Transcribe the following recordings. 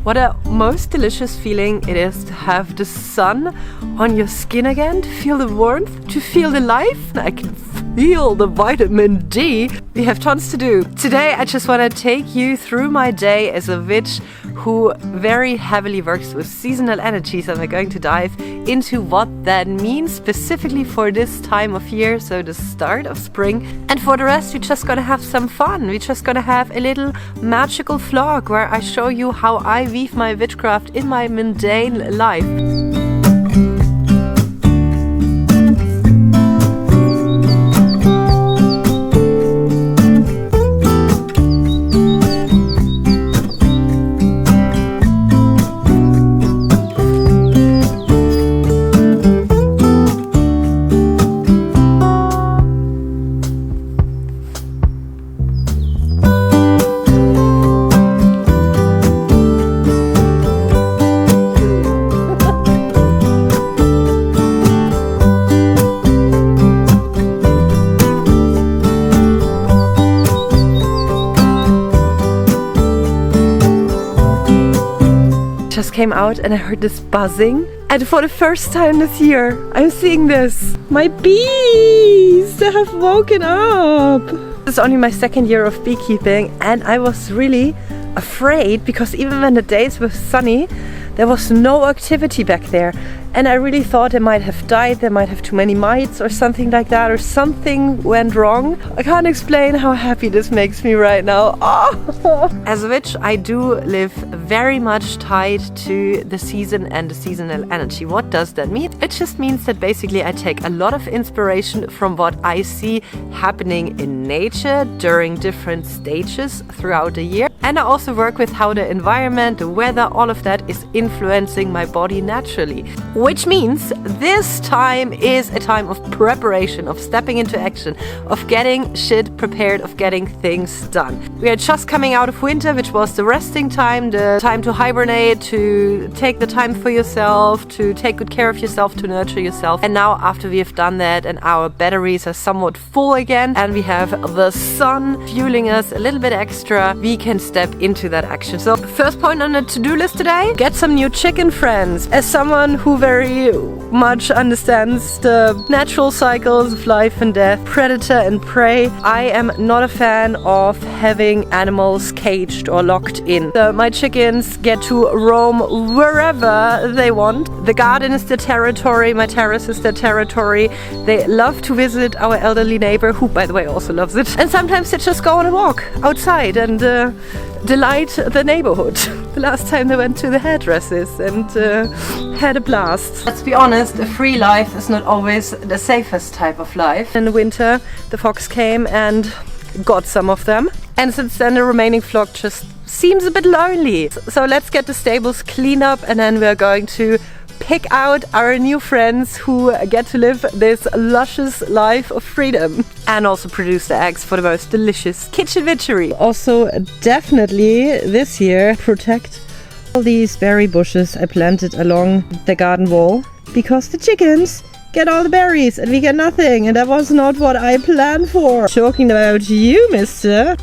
What a most delicious feeling it is to have the sun on your skin again, to feel the warmth, to feel the life. I can feel the vitamin D. We have tons to do. Today I just want to take you through my day as a witch who very heavily works with seasonal energies, and we're going to dive into what that means specifically for this time of year, so the start of spring. And for the rest, we're just gonna have some fun. We're just gonna have a little magical vlog where I show you how I weave my witchcraft in my mundane life. Just came out and I heard this buzzing, and for the first time this year I'm seeing this. My bees, they have woken up. This is only my second year of beekeeping, and I was really afraid because even when the days were sunny there was no activity back there, and I really thought they might have died, they might have too many mites or something like that, or something went wrong. I can't explain how happy this makes me right now. Oh. As a witch, I do live very much tied to the season and the seasonal energy. What does that mean? It just means that basically I take a lot of inspiration from what I see happening in nature during different stages throughout the year. And I also work with how the environment, the weather, all of that is influencing my body naturally. Which means this time is a time of preparation, of stepping into action, of getting shit prepared, of getting things done. We are just coming out of winter, which was the resting time, the time to hibernate, to take the time for yourself, to take good care of yourself, to nurture yourself. And now after we have done that and our batteries are somewhat full again, and we have the sun fueling us a little bit extra, we can step into that action. So first point on the to-do list today, get some new chicken friends. As someone who very much understands the natural cycles of life and death, predator and prey, I am not a fan of having animals caged or locked in. So my chickens get to roam wherever they want. The garden is their territory, my terrace is their territory. They love to visit our elderly neighbor, who by the way also loves it. And sometimes they just go on a walk outside and delight the neighborhood. The last time they went to the hairdressers and had a blast. Let's be honest, a free life is not always the safest type of life. In the winter, the fox came and got some of them. And since then, the remaining flock just seems a bit lonely. So let's get the stables cleaned up, and then we're going to pick out our new friends who get to live this luscious life of freedom and also produce the eggs for the most delicious kitchen witchery. Also, definitely this year, protect all these berry bushes I planted along the garden wall, because the chickens get all the berries and we get nothing, and that was not what I planned for. Talking about you, mister.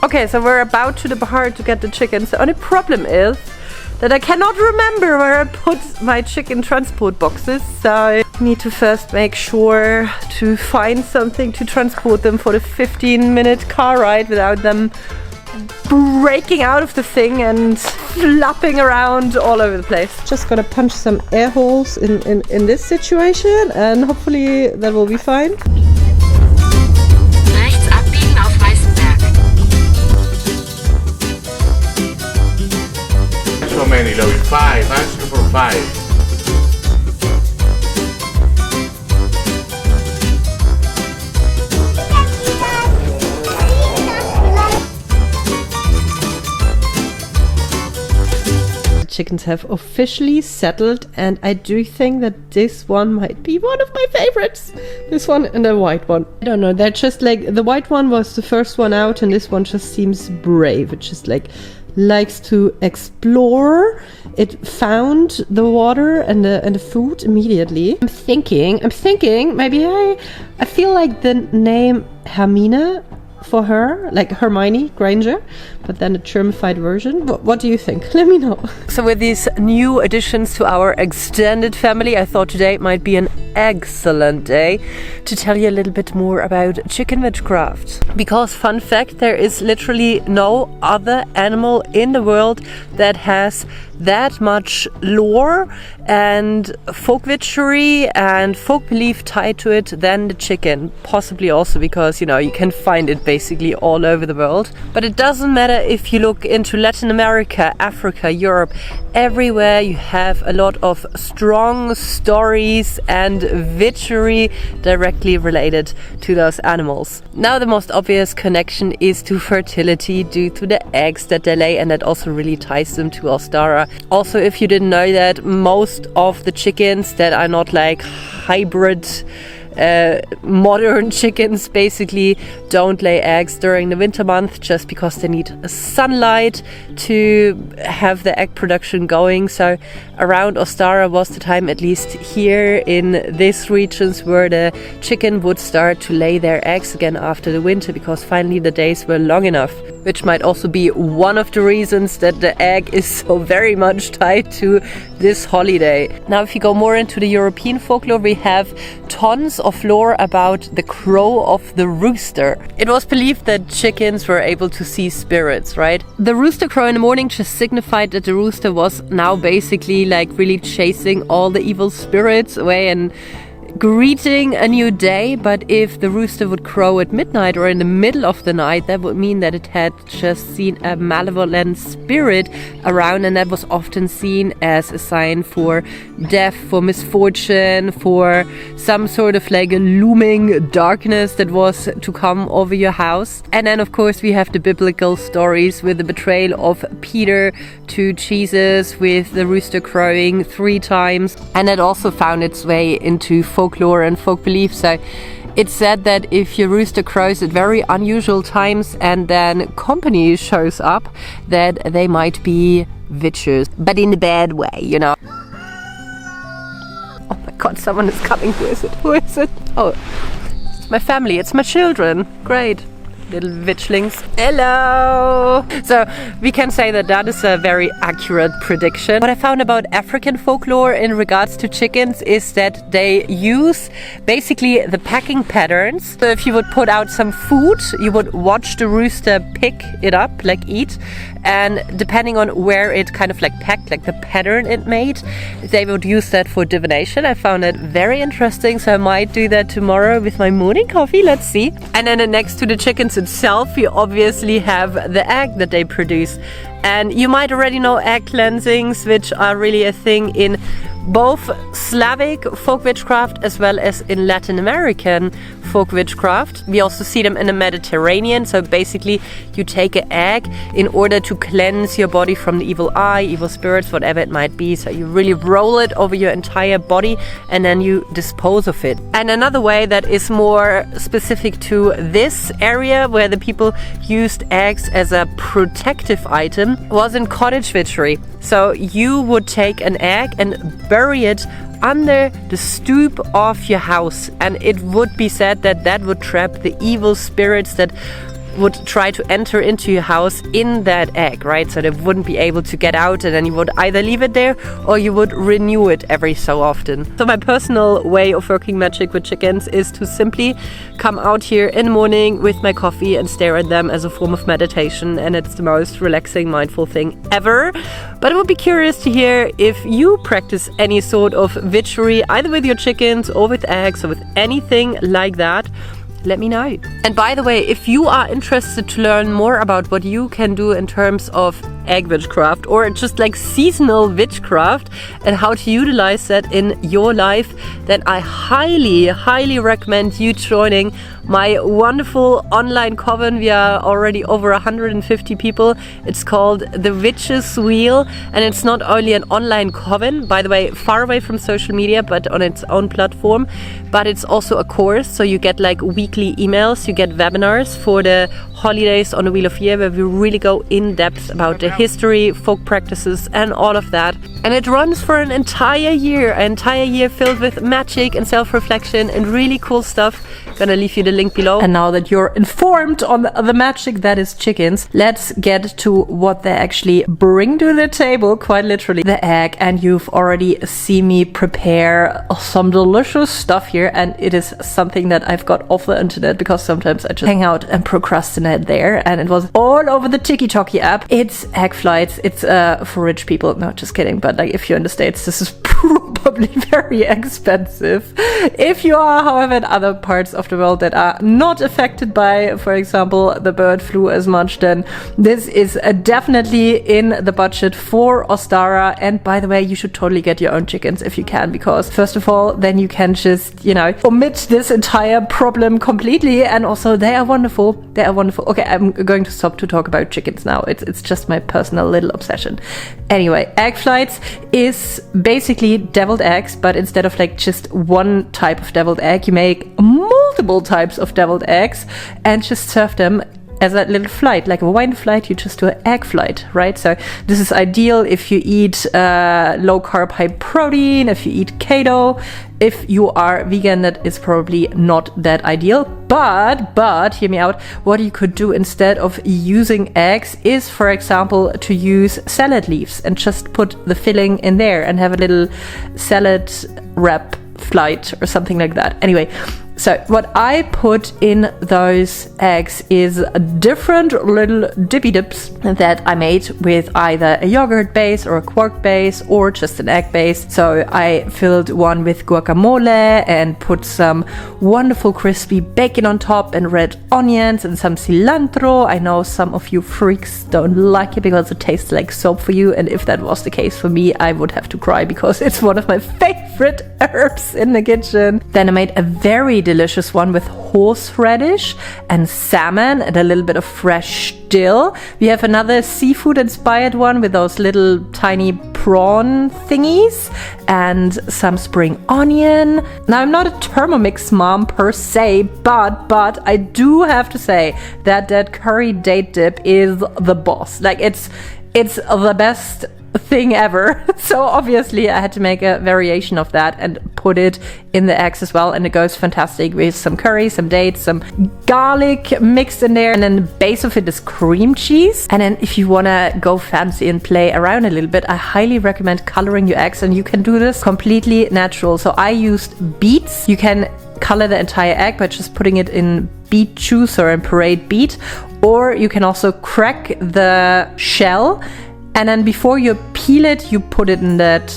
Okay, so we're about to depart to get the chickens. The only problem is that I cannot remember where I put my chicken transport boxes. So I need to first make sure to find something to transport them for the 15-minute car ride without them breaking out of the thing and flopping around all over the place. Just gonna punch some air holes in this situation, and hopefully that will be fine. So many, Louis. 5. Ask for 5. chickens have officially settled, and I do think that this one might be one of my favorites. This one and the white one. I don't know, they're just like, the white one was the first one out, and this one just seems brave. It just like likes to explore. It found the water and the food immediately. I'm thinking maybe I feel like the name Hermine for her, like Hermione Granger, but then a Germified version. What do you think? Let me know. So with these new additions to our extended family, I thought today might be an excellent day to tell you a little bit more about chicken witchcraft. Because fun fact, there is literally no other animal in the world that has that much lore and folk witchery and folk belief tied to it than the chicken. Possibly also because, you know, you can find it basically all over the world. But it doesn't matter if you look into Latin America, Africa, Europe, everywhere you have a lot of strong stories and witchery directly related to those animals. Now the most obvious connection is to fertility due to the eggs that they lay, and that also really ties them to Ostara. Also, if you didn't know that, most of the chickens that are not like hybrid modern chickens basically don't lay eggs during the winter month, just because they need sunlight to have the egg production going. So around Ostara was the time, at least here in these regions, where the chicken would start to lay their eggs again after the winter, because finally the days were long enough, which might also be one of the reasons that the egg is so very much tied to this holiday. Now, if you go more into the European folklore, we have tons of lore about the crow of the rooster. It was believed that chickens were able to see spirits, right? The rooster crow in the morning just signified that the rooster was now basically like really chasing all the evil spirits away and greeting a new day. But if the rooster would crow at midnight or in the middle of the night, that would mean that it had just seen a malevolent spirit around, and that was often seen as a sign for death, for misfortune, for some sort of like a looming darkness that was to come over your house. And then of course we have the biblical stories with the betrayal of Peter to Jesus, with the rooster crowing 3 times, and that also found its way into folklore and folk belief. So it's said that if your rooster crows at very unusual times and then company shows up, that they might be witches, but in a bad way, you know. Oh my god, someone is coming. Who is it? Who is it? Oh, it's my family, it's my children. Great. Little witchlings. Hello! So we can say that that is a very accurate prediction. What I found about African folklore in regards to chickens is that they use basically the pecking patterns. So if you would put out some food, you would watch the rooster pick it up, like eat, and depending on where it kind of like pecked, like the pattern it made, they would use that for divination. I found it very interesting, so I might do that tomorrow with my morning coffee. Let's see. And then next to the chickens itself, you obviously have the egg that they produce. And you might already know egg cleansings, which are really a thing in both Slavic folk witchcraft as well as in Latin American folk witchcraft. We also see them in the Mediterranean. So basically you take an egg in order to cleanse your body from the evil eye, evil spirits, whatever it might be. So you really roll it over your entire body and then you dispose of it. And another way that is more specific to this area, where the people used eggs as a protective item, was in cottage witchery. So you would take an egg and bury it under the stoop of your house, and it would be said that that would trap the evil spirits that would try to enter into your house in that egg, right? So they wouldn't be able to get out, and then you would either leave it there or you would renew it every so often. So my personal way of working magic with chickens is to simply come out here in the morning with my coffee and stare at them as a form of meditation, and it's the most relaxing, mindful thing ever. But I would be curious to hear if you practice any sort of witchery, either with your chickens or with eggs or with anything like that. Let me know. And by the way, if you are interested to learn more about what you can do in terms of egg witchcraft or just like seasonal witchcraft and how to utilize that in your life, then I highly recommend you joining my wonderful online coven. We are already over 150 people. It's called The Witch's Wheel, and it's not only an online coven, by the way, far away from social media, but on its own platform, but it's also a course. So you get like weekly emails, you get webinars for the holidays on the Wheel of Year, where we really go in depth about the history, folk practices, and all of that. And it runs for an entire year filled with magic and self-reflection and really cool stuff. Gonna leave you the link below. And now that you're informed on the magic that is chickens, let's get to what they actually bring to the table, quite literally, the egg. And you've already seen me prepare some delicious stuff here, and it is something that I've got off the internet because sometimes I just hang out and procrastinate there, and it was all over the TikTok app. It's egg flights. It's for rich people. No, just kidding. But like, if you're in the States, this is probably very expensive. If you are, however, in other parts of the world that are not affected by, for example, the bird flu as much, then this is definitely in the budget for Ostara. And by the way, you should totally get your own chickens if you can, because first of all, then you can just, you know, omit this entire problem completely. And also, they are wonderful. They are wonderful. Okay, I'm going to stop to talk about chickens now. It's just my personal little obsession. Anyway, egg flights is basically deviled eggs, but instead of like just one type of deviled egg, you make multiple types of deviled eggs and just serve them as a little flight, like a wine flight. You just do an egg flight, right? So this is ideal if you eat low carb, high protein, if you eat keto. If you are vegan, that is probably not that ideal. But hear me out. What you could do instead of using eggs is, for example, to use salad leaves and just put the filling in there and have a little salad wrap flight or something like that. Anyway, so what I put in those eggs is different little dippy dips that I made with either a yogurt base or a quark base or just an egg base. So I filled one with guacamole and put some wonderful crispy bacon on top and red onions and some cilantro. I know some of you freaks don't like it because it tastes like soap for you, and if that was the case for me, I would have to cry because it's one of my favorite herbs in the kitchen. Then I made a very delicious one with horseradish and salmon and a little bit of fresh dill. We have another seafood inspired one with those little tiny prawn thingies and some spring onion. Now, I'm not a Thermomix mom per se, but I do have to say that curry date dip is the boss. Like, it's the best thing ever. So obviously I had to make a variation of that and put it in the eggs as well, and it goes fantastic with some curry, some dates, some garlic mixed in there, and then the base of it is cream cheese. And then if you want to go fancy and play around a little bit, I highly recommend coloring your eggs, and you can do this completely natural. So I used beets. You can color the entire egg by just putting it in beet juice or in pureed beet, or you can also crack the shell, and then before you peel it, you put it in that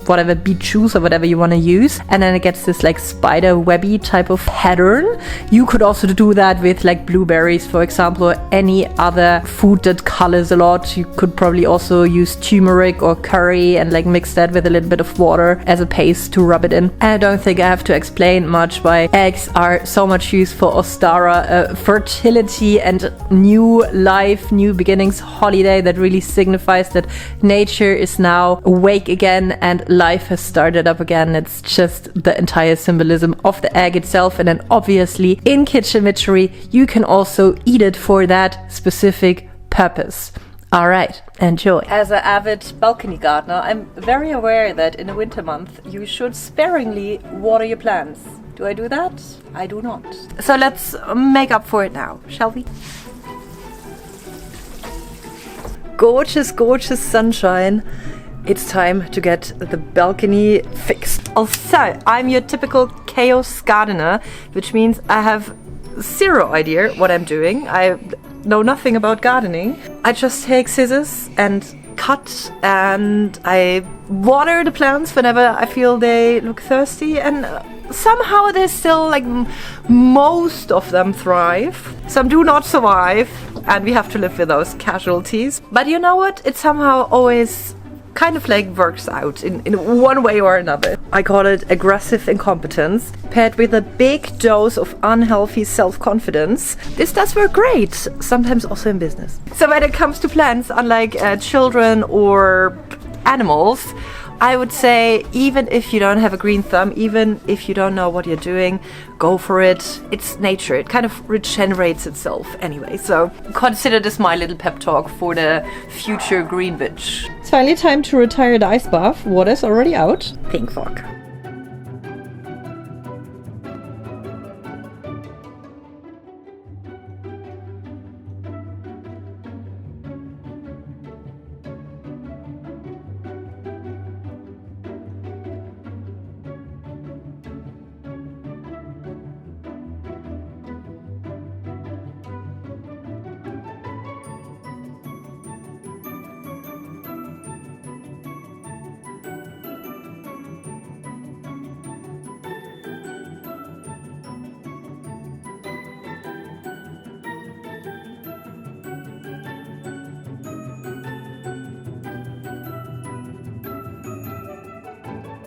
whatever beet juice or whatever you want to use, and then it gets this like spider webby type of pattern. You could also do that with like blueberries, for example, or any other food that colors a lot. You could probably also use turmeric or curry and like mix that with a little bit of water as a paste to rub it in. And I don't think I have to explain much why eggs are so much used for Ostara, fertility and new life, new beginnings holiday that really signifies that nature is now awake again and life has started up again. It's just the entire symbolism of the egg itself. And then obviously in kitchen witchery, you can also eat it for that specific purpose. All right, enjoy. As an avid balcony gardener, I'm very aware that in a winter month, you should sparingly water your plants. Do I do that? I do not. So let's make up for it now, shall we? Gorgeous, gorgeous sunshine. It's time to get the balcony fixed. Also, I'm your typical chaos gardener, which means I have zero idea what I'm doing. I know nothing about gardening. I just take scissors and cut, and I water the plants whenever I feel they look thirsty, and somehow there's still like most of them thrive. Some do not survive, and we have to live with those casualties. But you know what? It somehow always kind of like works out in one way or another. I call it aggressive incompetence paired with a big dose of unhealthy self-confidence. This does work great, sometimes also in business. So when it comes to plants, unlike children or animals, I would say even if you don't have a green thumb, even if you don't know what you're doing, go for it. It's nature. It kind of regenerates itself anyway. So consider this my little pep talk for the future green witch. It's finally time to retire the ice bath. Water's already out. Pink fog.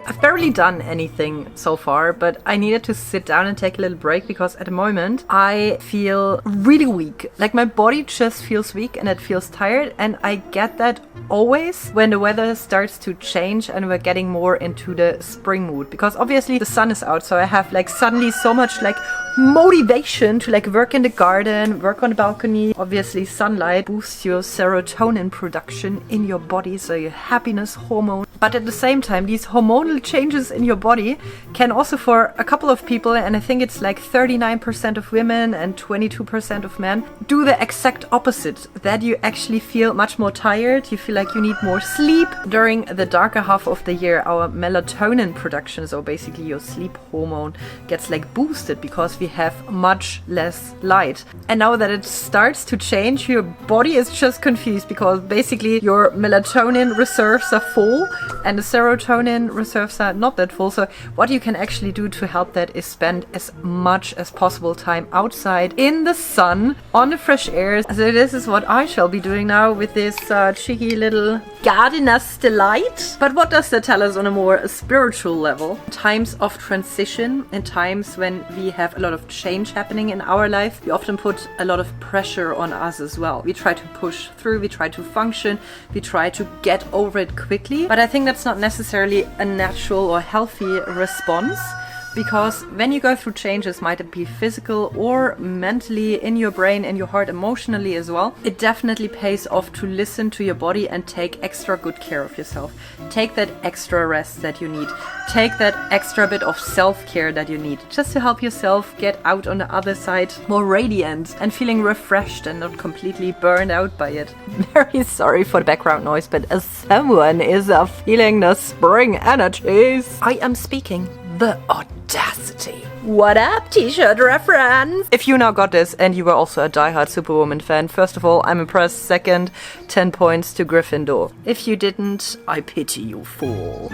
I've barely done anything so far, but I needed to sit down and take a little break because at the moment I feel really weak. Like my body just feels weak and it feels tired, and I get that always when the weather starts to change and we're getting more into the spring mood, because obviously the sun is out, so I have like suddenly so much like motivation to like work in the garden, work on the balcony. Obviously sunlight boosts your serotonin production in your body, so your happiness hormone. But at the same time, these hormonal changes in your body can also, for a couple of people, and I think it's like 39% of women and 22% of men, do the exact opposite. That you actually feel much more tired, you feel like you need more sleep. During the darker half of the year, our melatonin production, so basically your sleep hormone, gets like boosted because we have much less light. And now that it starts to change, your body is just confused because basically your melatonin reserves are full and the serotonin reserves are not that full. So what you can actually do to help that is spend as much as possible time outside in the sun, on the fresh air. So this is what I shall be doing now with this cheeky little gardener's delight. But what does that tell us on a more spiritual level? Times of transition, in times when we have a lot of change happening in our life, we often put a lot of pressure on us as well. We try to push through, we try to function, we try to get over it quickly. But I think that's not necessarily a natural or healthy response. Because when you go through changes, might it be physical or mentally, in your brain and your heart, emotionally as well, it definitely pays off to listen to your body and take extra good care of yourself. Take that extra rest that you need. Take that extra bit of self-care that you need, just to help yourself get out on the other side more radiant and feeling refreshed and not completely burned out by it. Very sorry for the background noise, but as someone is feeling the spring energies, I am speaking the audacity. What up, t-shirt reference? If you now got this and you were also a diehard Superwoman fan, first of all, I'm impressed. Second, 10 points to Gryffindor. If you didn't, I pity you, fool.